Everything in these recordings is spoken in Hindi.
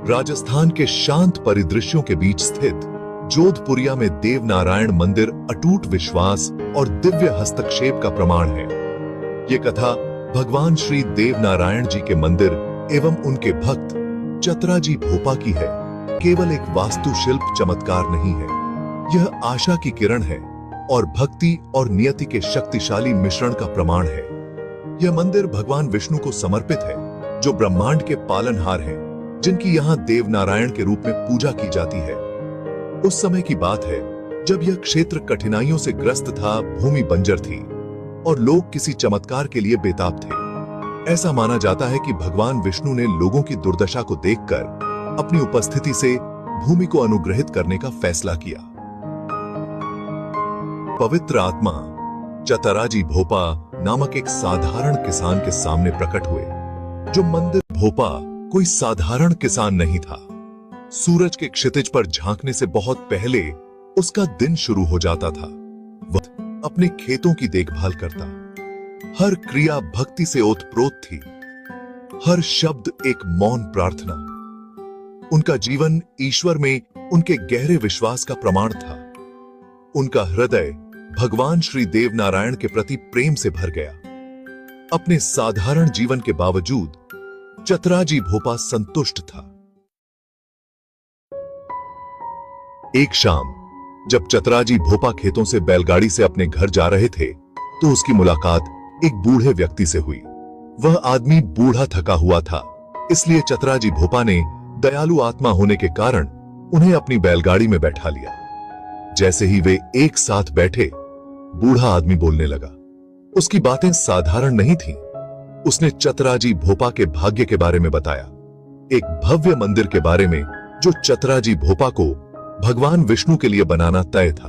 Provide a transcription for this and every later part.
राजस्थान के शांत परिदृश्यों के बीच स्थित जोधपुरिया में देवनारायण मंदिर अटूट विश्वास और दिव्य हस्तक्षेप का प्रमाण है। ये कथा भगवान श्री देवनारायण जी के मंदिर एवं उनके भक्त चतराजी भोपा की है। केवल एक वास्तुशिल्प चमत्कार नहीं है, यह आशा की किरण है और भक्ति और नियति के शक्तिशाली मिश्रण का प्रमाण है। यह मंदिर भगवान विष्णु को समर्पित है, जो ब्रह्मांड के पालनहार हैं, जिनकी यहाँ देवनारायण के रूप में पूजा की जाती है। उस समय की बात है जब यह क्षेत्र कठिनाइयों से ग्रस्त था, भूमि बंजर थी और लोग किसी चमत्कार के लिए बेताब थे। ऐसा माना जाता है कि भगवान विष्णु ने लोगों की दुर्दशा को देखकर अपनी उपस्थिति से भूमि को अनुग्रहित करने का फैसला किया। पवित्र आत्मा चतराजी भोपा नामक एक साधारण किसान के सामने प्रकट हुए। जो मंदिर भोपा कोई साधारण किसान नहीं था। सूरज के क्षितिज पर झांकने से बहुत पहले उसका दिन शुरू हो जाता था। वह अपने खेतों की देखभाल करता। हर क्रिया भक्ति से ओतप्रोत थी, हर शब्द एक मौन प्रार्थना। उनका जीवन ईश्वर में उनके गहरे विश्वास का प्रमाण था। उनका हृदय भगवान श्री देवनारायण के प्रति प्रेम से भर गया। अपने साधारण जीवन के बावजूद चतराजी भोपा संतुष्ट था। एक शाम जब चतराजी भोपा खेतों से बैलगाड़ी से अपने घर जा रहे थे, तो उसकी मुलाकात एक बूढ़े व्यक्ति से हुई। वह आदमी बूढ़ा थका हुआ था, इसलिए चतराजी भोपा ने दयालु आत्मा होने के कारण उन्हें अपनी बैलगाड़ी में बैठा लिया। जैसे ही वे एक साथ बैठे, बूढ़ा आदमी बोलने लगा। उसकी बातें साधारण नहीं थीं। उसने चतराजी भोपा के भाग्य के बारे में बताया, एक भव्य मंदिर के बारे में जो चतराजी भोपा को भगवान विष्णु के लिए बनाना तय था।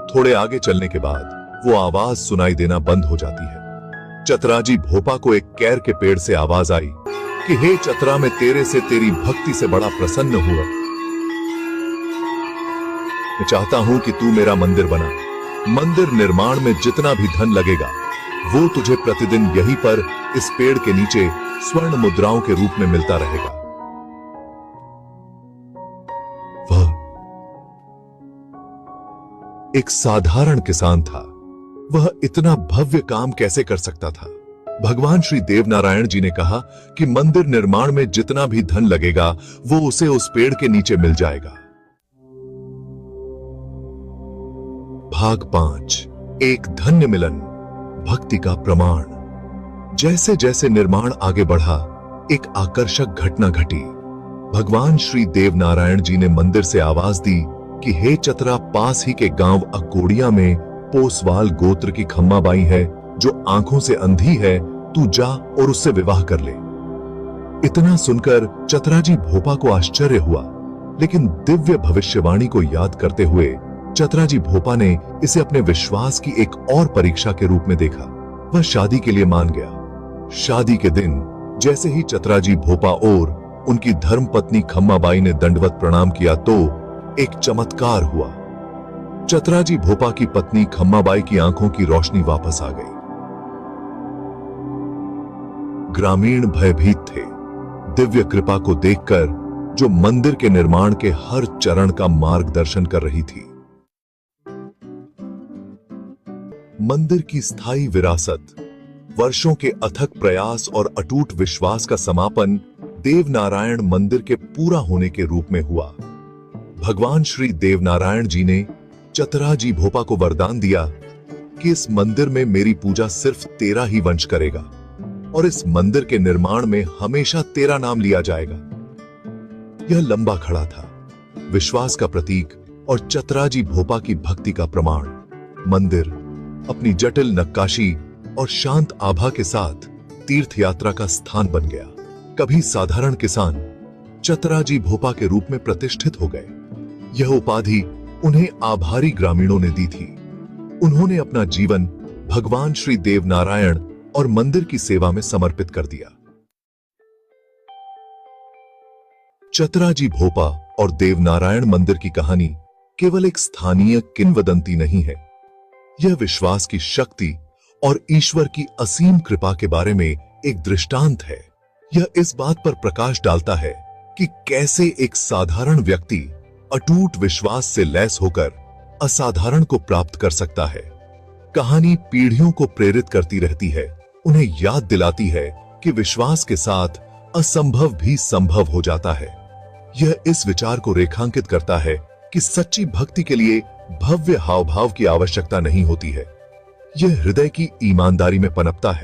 थोड़े आगे चलने के बाद वो आवाज सुनाई देना बंद हो जाती है। चतराजी भोपा को एक कैर के पेड़ से आवाज आई कि हे चतरा, मैं तेरे से तेरी भक्ति से बड़ा प्रसन्न हुआ। मैं चाहता हूं कि तू मेरा मंदिर बना। मंदिर निर्माण में जितना भी धन लगेगा, वो तुझे प्रतिदिन यहीं पर इस पेड़ के नीचे स्वर्ण मुद्राओं के रूप में मिलता रहेगा। वह एक साधारण किसान था। वह इतना भव्य काम कैसे कर सकता था? भगवान श्री देवनारायण जी ने कहा कि मंदिर निर्माण में जितना भी धन लगेगा, वो उसे उस पेड़ के नीचे मिल जाएगा। भाग 5, एक धन्य मिलन, भक्ति का प्रमाण। जैसे जैसे निर्माण आगे बढ़ा, एक आकर्षक घटना घटी। भगवान श्री देवनारायण जी ने मंदिर से आवाज दी कि हे चतरा, पास ही के गांव अकोड़िया में पोसवाल गोत्र की खम्माबाई है, जो आंखों से अंधी है। तू जा और उससे विवाह कर ले। इतना सुनकर चतराजी भोपा को आश्चर्य हुआ, लेकिन दिव्य भविष्यवाणी को याद करते हुए चतराजी भोपा ने इसे अपने विश्वास की एक और परीक्षा के रूप में देखा। वह शादी के लिए मान गया। शादी के दिन जैसे ही चतराजी भोपा और उनकी धर्मपत्नी खम्माबाई ने दंडवत प्रणाम किया, तो एक चमत्कार हुआ। चतराजी भोपा की पत्नी खम्माबाई की आंखों की रोशनी वापस आ गई। ग्रामीण भयभीत थे। दिव्य कृपा को देखकर जो मंदिर के निर्माण के हर चरण का मार्गदर्शन कर रही थी। मंदिर की स्थायी विरासत, वर्षों के अथक प्रयास और अटूट विश्वास का समापन देवनारायण मंदिर के पूरा होने के रूप में हुआ। भगवान श्री देवनारायण जी ने चतराजी भोपा को वरदान दिया कि इस मंदिर में मेरी पूजा सिर्फ तेरा ही वंश करेगा और इस मंदिर के निर्माण में हमेशा तेरा नाम लिया जाएगा। यह लंबा खड़ा था, विश्वास का प्रतीक और चतराजी भोपा की भक्ति का प्रमाण। मंदिर अपनी जटिल नक्काशी और शांत आभा के साथ तीर्थ यात्रा का स्थान बन गया। कभी साधारण किसान चतराजी भोपा के रूप में प्रतिष्ठित हो गए। यह उपाधि उन्हें आभारी ग्रामीणों ने दी थी। उन्होंने अपना जीवन भगवान श्री देवनारायण और मंदिर की सेवा में समर्पित कर दिया। चतराजी भोपा और देवनारायण मंदिर की कहानी केवल एक स्थानीय किंवदंती नहीं है। यह विश्वास की शक्ति और ईश्वर की असीम कृपा के बारे में एक दृष्टांत है। यह इस बात पर प्रकाश डालता है कि कैसे एक साधारण व्यक्ति अटूट विश्वास से लैस होकर असाधारण को प्राप्त कर सकता है। कहानी पीढ़ियों को प्रेरित करती रहती है, उन्हें याद दिलाती है कि विश्वास के साथ असंभव भी संभव हो जाता है। यह इस विचार को रेखांकित करता है कि सच्ची भक्ति के लिए भव्य हाव भाव की आवश्यकता नहीं होती है, यह हृदय की ईमानदारी में पनपता है।